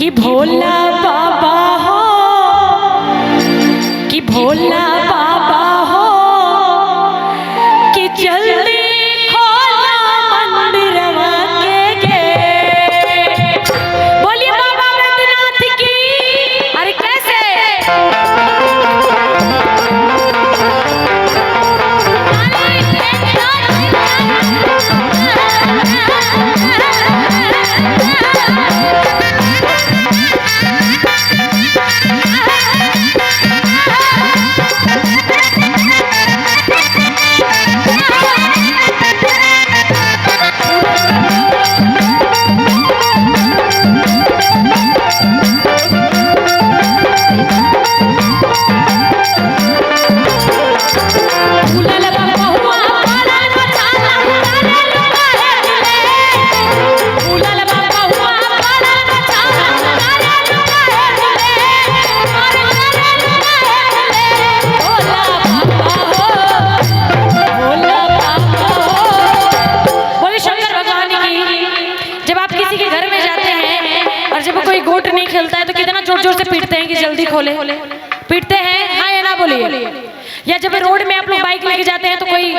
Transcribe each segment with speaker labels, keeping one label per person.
Speaker 1: कि भोला बाबा हो, कि भोला बाबा हो, कि जल्दी खोला मंदिरवा के गेट। बोलिए बाबा बैद्यनाथ की। अरे कैसे खेलता है तो कितना जोर जोर से पीटते हैं कि जल्दी खोले, पीटते हैं हाँ या ना बोलिए। या जब रोड में आप लोग बाइक लेके जाते हैं तो कोई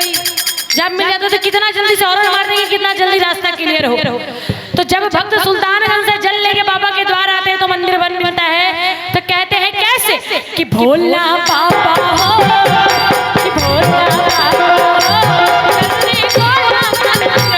Speaker 1: जब मिल जाता है तो कितना जल्दी से हॉर्न मारते हैं, कितना जल्दी रास्ता क्लियर हो। तो जब भक्त सुल्तानगंज से जल लेके बाबा के द्वार आते हैं तो मंदिर बन जाता है, तो कहते हैं कैसे कि भोला बाबा हो, कि भोला बाबा हो, जल्दी खोला मंदिर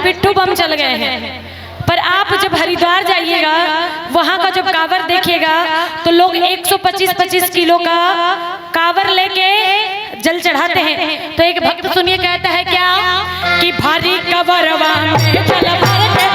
Speaker 1: पिट्ठू बम चल गए हैं। पर आप जब हरिद्वार जाइएगा वहां का जब कांवर देखिएगा तो लोग 125-25 किलो का कांवर लेके जल चढ़ाते हैं। तो एक भक्त सुनिए कहता है क्या कि भारी कांवरवा में जल भर के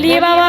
Speaker 1: बोलिए बाबा